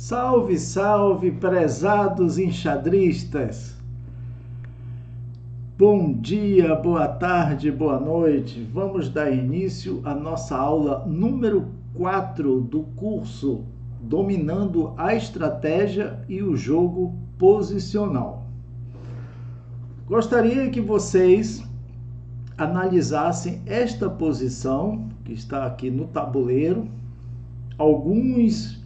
Salve, salve, prezados enxadristas! Bom dia, boa tarde, boa noite. Vamos dar início à nossa aula número 4 do curso Dominando a Estratégia e o Jogo Posicional. Gostaria que vocês analisassem esta posição que está aqui no tabuleiro. Alguns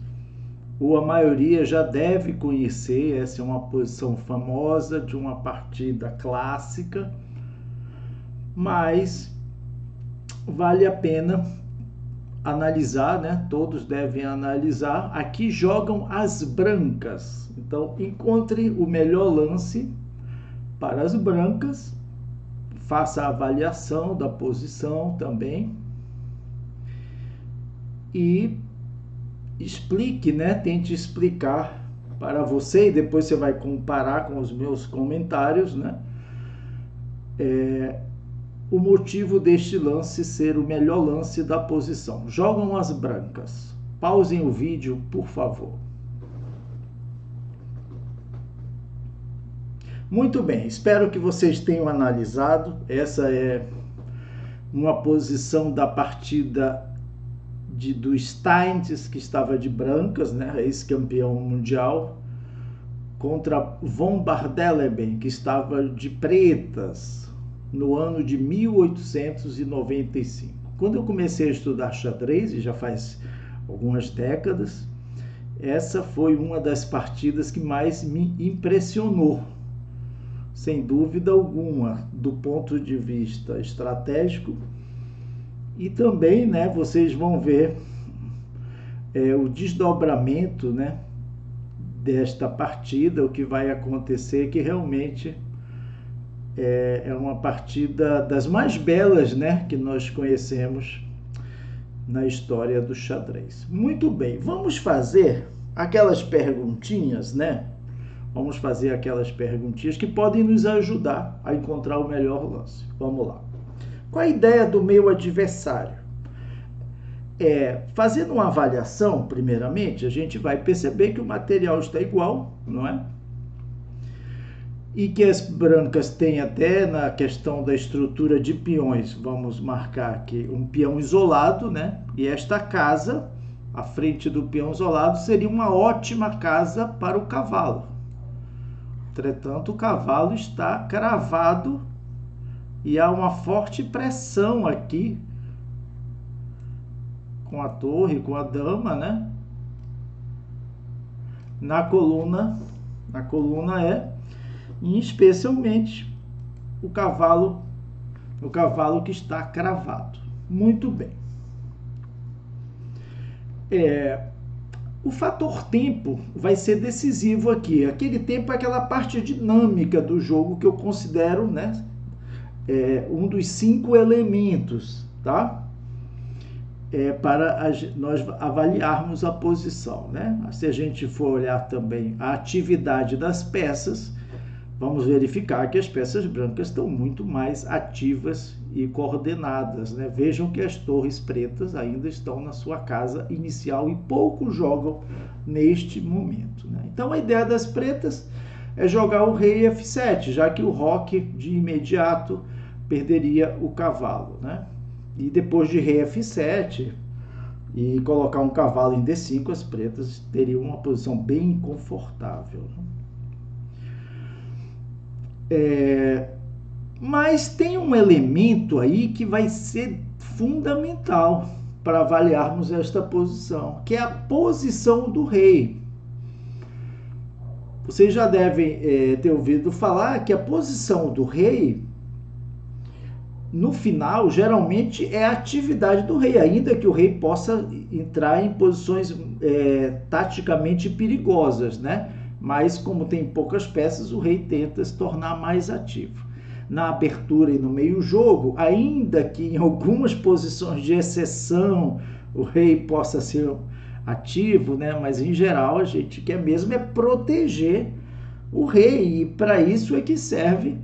ou a maioria já deve conhecer, essa é uma posição famosa de uma partida clássica, mas vale a pena analisar, né? Todos devem analisar. Aqui jogam as brancas, então encontre o melhor lance para as brancas, faça a avaliação da posição também e explique, né? Tente explicar para você e depois você vai comparar com os meus comentários, né? O motivo deste lance ser o melhor lance da posição. Jogam as brancas. Pausem o vídeo, por favor. Muito bem, espero que vocês tenham analisado. Essa é uma posição da partida do Steintjes, que estava de brancas, né, ex-campeão mundial, contra Von Bardeleben, que estava de pretas, no ano de 1895. Quando eu comecei a estudar xadrez, e já faz algumas décadas, essa foi uma das partidas que mais me impressionou, sem dúvida alguma, do ponto de vista estratégico. E também, né, vocês vão ver o desdobramento, né, desta partida, o que vai acontecer, que realmente é uma partida das mais belas, né, que nós conhecemos na história do xadrez. Muito bem, vamos fazer aquelas perguntinhas, né? Vamos fazer aquelas perguntinhas que podem nos ajudar a encontrar o melhor lance. Vamos lá. Qual a ideia do meu adversário? Fazendo uma avaliação, primeiramente, a gente vai perceber que o material está igual, não é? E que as brancas têm até na questão da estrutura de peões, vamos marcar aqui um peão isolado, né? E esta casa, à frente do peão isolado, seria uma ótima casa para o cavalo. Entretanto, o cavalo está cravado e há uma forte pressão aqui com a torre, com a dama, né? Na coluna e especialmente o cavalo que está cravado. Muito bem. O fator tempo vai ser decisivo aqui. Aquele tempo é aquela parte dinâmica do jogo que eu considero, né, um dos 5 elementos, tá? Para nós avaliarmos a posição, né? Se a gente for olhar também a atividade das peças, vamos verificar que as peças brancas estão muito mais ativas e coordenadas, né? Vejam que as torres pretas ainda estão na sua casa inicial e pouco jogam neste momento, né? Então a ideia das pretas é jogar o rei F7, já que o roque de imediato perderia o cavalo, né? E depois de rei F7 e colocar um cavalo em D5, as pretas teriam uma posição bem confortável, né? Mas tem um elemento aí que vai ser fundamental para avaliarmos esta posição, que é a posição do rei. Vocês já devem ter ouvido falar que a posição do rei, no final, geralmente é a atividade do rei, ainda que o rei possa entrar em posições taticamente perigosas, né? Mas como tem poucas peças, o rei tenta se tornar mais ativo. Na abertura e no meio-jogo, ainda que em algumas posições de exceção o rei possa ser ativo, né? Mas em geral a gente quer mesmo proteger o rei, e para isso é que serve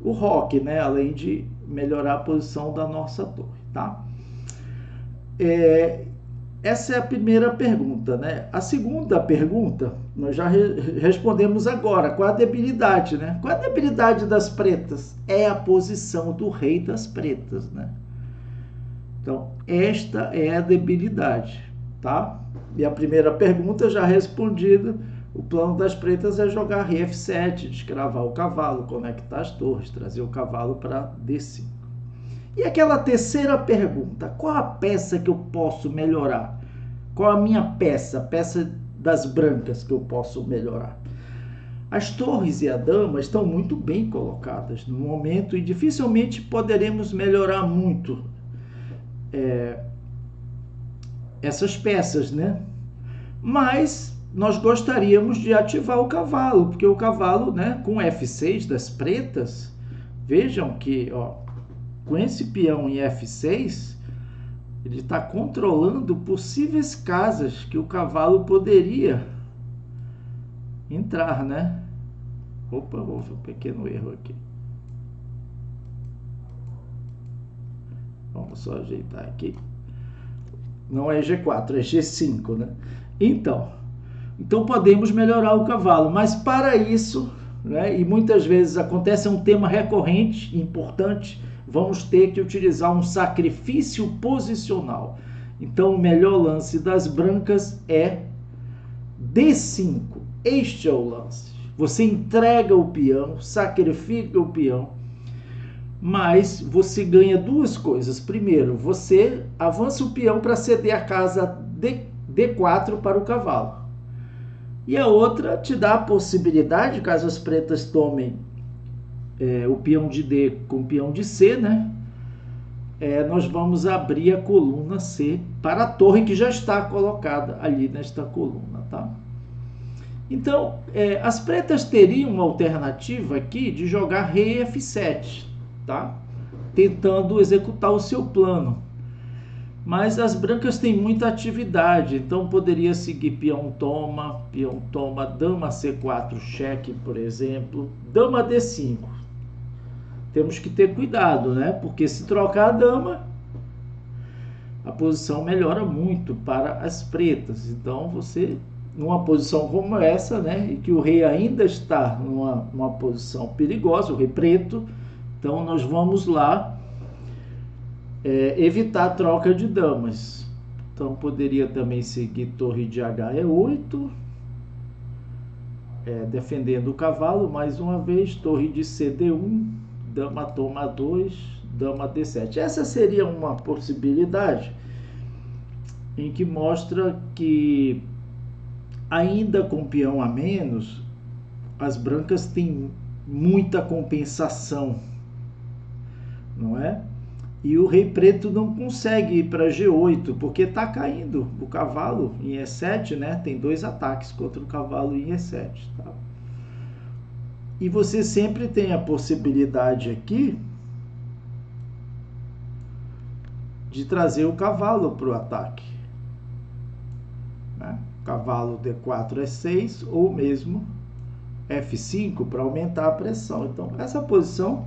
o roque, né? Além de melhorar a posição da nossa torre, tá? essa é a primeira pergunta, né? A segunda pergunta, nós já respondemos agora. Qual a debilidade, né? Qual a debilidade das pretas? É a posição do rei das pretas, né? Então, esta é a debilidade, tá? E a primeira pergunta já respondida. O plano das pretas é jogar rei F7, descravar o cavalo, conectar as torres, trazer o cavalo para D5. E aquela terceira pergunta, qual a peça que eu posso melhorar? Qual a minha peça, peça das brancas que eu posso melhorar? As torres e a dama estão muito bem colocadas no momento e dificilmente poderemos melhorar muito essas peças, né? Mas nós gostaríamos de ativar o cavalo, porque o cavalo, né, com F6 das pretas, vejam que, ó, com esse peão em F6, ele está controlando possíveis casas que o cavalo poderia entrar, né? Opa, houve um pequeno erro aqui. Vamos só ajeitar aqui. Não é G4, é G5, né? Então podemos melhorar o cavalo, mas para isso, né, e muitas vezes acontece, é um tema recorrente, importante, vamos ter que utilizar um sacrifício posicional. Então o melhor lance das brancas é D5. Este é o lance. Você entrega o peão, sacrifica o peão, mas você ganha duas coisas. Primeiro, você avança o peão para ceder a casa D4 para o cavalo. E a outra te dá a possibilidade, caso as pretas tomem o peão de D com o peão de C, né? Nós vamos abrir a coluna C para a torre que já está colocada ali nesta coluna, tá? Então, as pretas teriam uma alternativa aqui de jogar rei F7, tá? Tentando executar o seu plano. Mas as brancas têm muita atividade, então poderia seguir peão toma, dama C4 cheque, por exemplo, dama D5. Temos que ter cuidado, né? Porque se trocar a dama, a posição melhora muito para as pretas. Então você, numa posição como essa, né, e que o rei ainda está numa posição perigosa, o rei preto, então nós vamos lá evitar a troca de damas. Então poderia também seguir torre de HE8, defendendo o cavalo, mais uma vez, torre de CD1, dama toma 2, dama D7. Essa seria uma possibilidade em que mostra que, ainda com peão a menos, as brancas têm muita compensação, não é? E o rei preto não consegue ir para G8, porque está caindo o cavalo em E7, né? Tem 2 ataques contra o cavalo em E7. Tá? E você sempre tem a possibilidade aqui de trazer o cavalo para o ataque. Né? Cavalo D4 E6 ou mesmo F5 para aumentar a pressão. Então, essa posição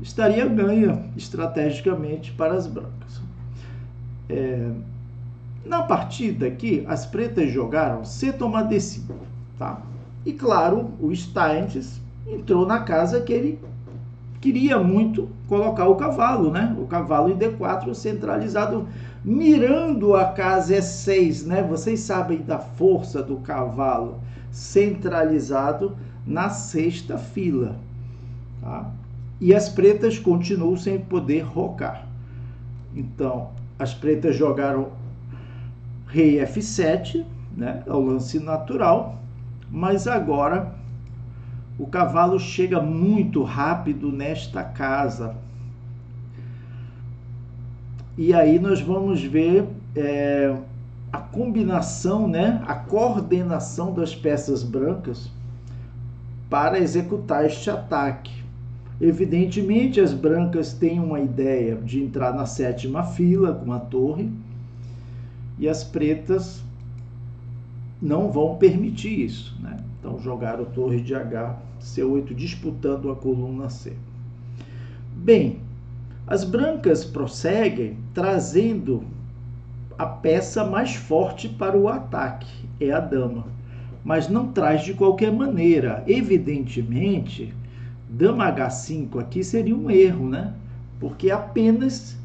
estaria ganha estrategicamente para as brancas. Na partida aqui, as pretas jogaram C toma D5, tá? E claro, o Steins entrou na casa que ele queria muito colocar o cavalo, né? O cavalo em D4 centralizado, mirando a casa E6, né? Vocês sabem da força do cavalo centralizado na 6ª fila, tá? E as pretas continuam sem poder rocar. Então, as pretas jogaram rei F7, né? É o lance natural, mas agora o cavalo chega muito rápido nesta casa. E aí nós vamos ver a combinação, né? A coordenação das peças brancas para executar este ataque. Evidentemente, as brancas têm uma ideia de entrar na 7ª fila com a torre, e as pretas não vão permitir isso, né? Então jogaram torre de H, C8, disputando a coluna C. Bem, as brancas prosseguem trazendo a peça mais forte para o ataque, é a dama. Mas não traz de qualquer maneira. Evidentemente, dama H5 aqui seria um erro, né? Porque apenas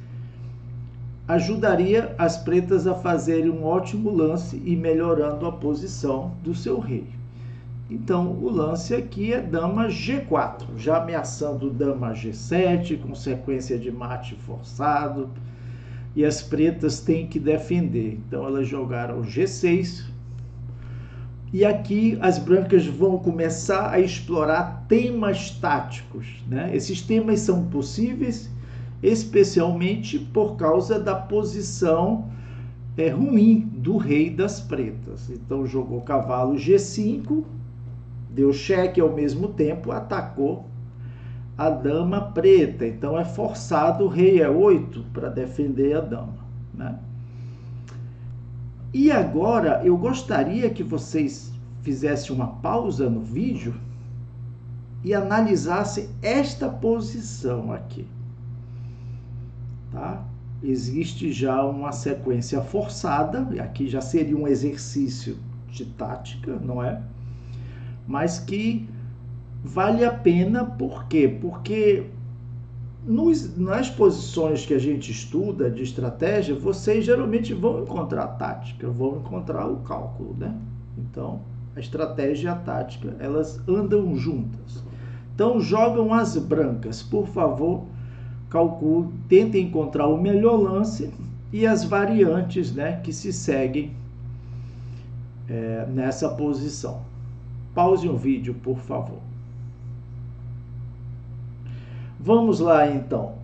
ajudaria as pretas a fazerem um ótimo lance e melhorando a posição do seu rei. Então, o lance aqui é dama G4, já ameaçando dama G7, com sequência de mate forçado, e as pretas têm que defender. Então, elas jogaram G6, e aqui as brancas vão começar a explorar temas táticos, né? Esses temas são possíveis, especialmente por causa da posição ruim do rei das pretas. Então, jogou cavalo G5, deu cheque ao mesmo tempo, atacou a dama preta. Então, é forçado o rei E8 para defender a dama, né? E agora, eu gostaria que vocês fizessem uma pausa no vídeo e analisassem esta posição aqui, tá? Existe já uma sequência forçada, aqui já seria um exercício de tática, não é? Mas que vale a pena, por quê? Porque nas posições que a gente estuda de estratégia, vocês geralmente vão encontrar a tática, vão encontrar o cálculo, né? Então, a estratégia e a tática, elas andam juntas. Então, jogam as brancas, por favor, calculem, tentem encontrar o melhor lance e as variantes, né, que se seguem nessa posição. Pause o vídeo, por favor. Vamos lá, então.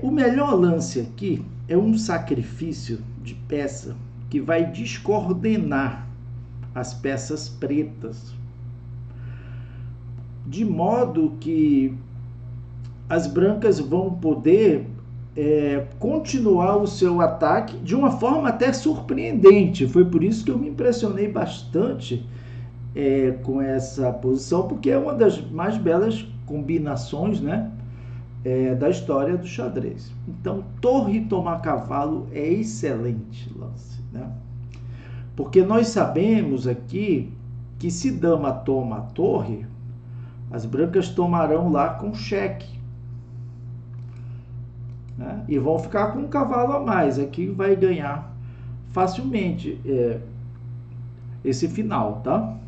O melhor lance aqui é um sacrifício de peça que vai descoordenar as peças pretas, de modo que as brancas vão poder continuar o seu ataque de uma forma até surpreendente. Foi por isso que eu me impressionei bastante com essa posição, porque é uma das mais belas combinações, né, da história do xadrez. Então, torre tomar cavalo é excelente lance, né? Porque nós sabemos aqui que se dama toma a torre, as brancas tomarão lá com cheque, né? E vão ficar com um cavalo a mais. Aqui vai ganhar facilmente esse final, tá?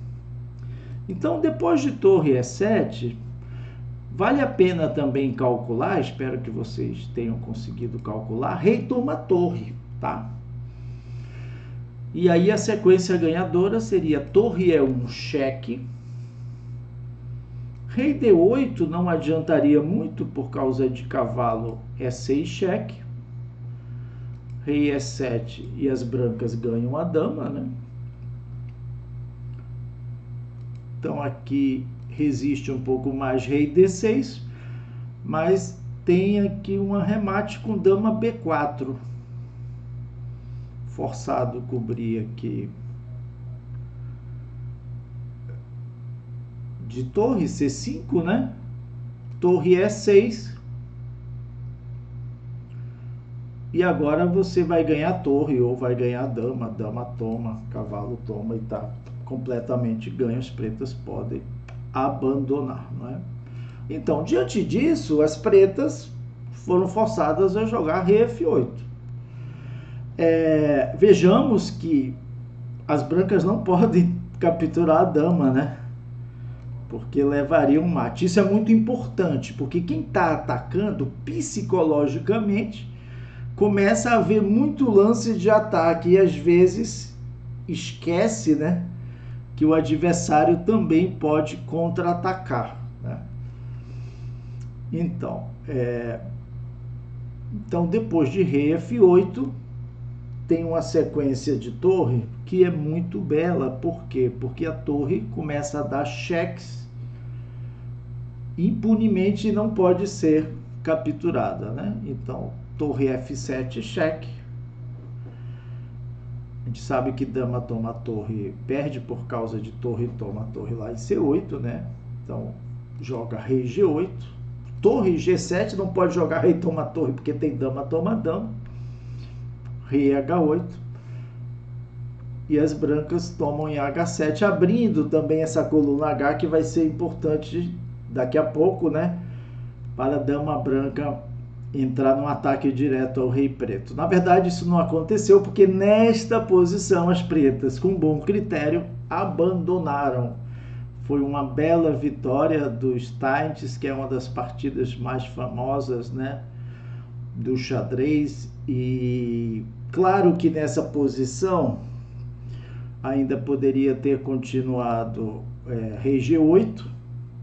Então, depois de torre E7, vale a pena também calcular, espero que vocês tenham conseguido calcular, rei toma torre, tá? E aí a sequência ganhadora seria torre E1, cheque. Rei D8 não adiantaria muito por causa de cavalo E6, cheque. Rei E7 e as brancas ganham a dama, né? Então aqui resiste um pouco mais rei D6, mas tem aqui um arremate com dama B4. Forçado cobrir aqui de torre C5, né? Torre E6. E agora você vai ganhar torre ou vai ganhar dama. Dama toma, cavalo toma e tá completamente ganho. As pretas podem abandonar, não é? Então, diante disso, as pretas foram forçadas a jogar rei F8. Vejamos que as brancas não podem capturar a dama, né? Porque levaria um mate. Isso é muito importante, porque quem está atacando psicologicamente começa a ver muito lance de ataque e às vezes esquece, né, que o adversário também pode contra-atacar, né? Então, depois de rei F8, tem uma sequência de torre que é muito bela. Por quê? Porque a torre começa a dar cheques impunemente e não pode ser capturada, né? Então, torre F7, cheque. A gente sabe que dama toma torre perde por causa de torre toma torre lá em C8, né? Então, joga rei G8. Torre G7 não pode jogar rei toma torre porque tem dama toma dama. rei H8, e as brancas tomam em H7, abrindo também essa coluna H, que vai ser importante daqui a pouco, né, para a dama branca entrar num ataque direto ao rei preto. Na verdade, isso não aconteceu porque nesta posição as pretas, com bom critério, abandonaram. Foi uma bela vitória do Steinitz, que é uma das partidas mais famosas, né, do xadrez. E claro que nessa posição ainda poderia ter continuado rei G8,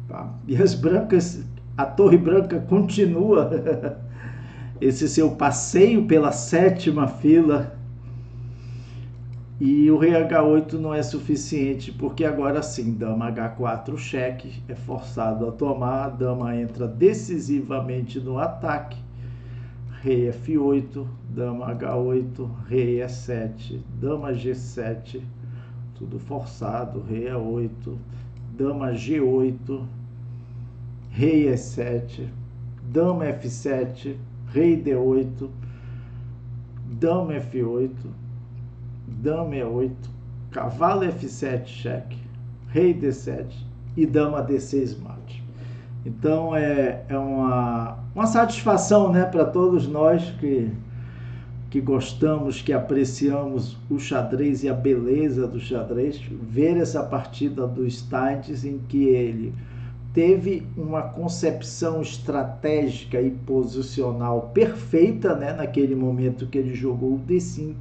tá? E as brancas, a torre branca continua esse seu passeio pela sétima fila, e o rei H8 não é suficiente, porque agora sim, dama H4 cheque, é forçado a tomar, a dama entra decisivamente no ataque, rei F8, dama H8, rei E7, dama G7, tudo forçado, rei E8, dama G8, rei E7, dama F7, rei D8, dama F8, dama E8, cavalo F7 cheque, rei D7 e dama D6 mate. Então é uma satisfação, né, para todos nós que gostamos, que apreciamos o xadrez e a beleza do xadrez, ver essa partida do Steinitz, em que ele teve uma concepção estratégica e posicional perfeita, né, naquele momento que ele jogou o D5,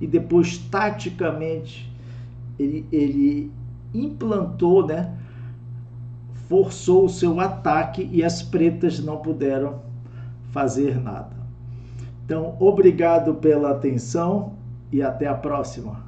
e depois taticamente ele implantou, né, forçou o seu ataque e as pretas não puderam fazer nada. Então, obrigado pela atenção e até a próxima.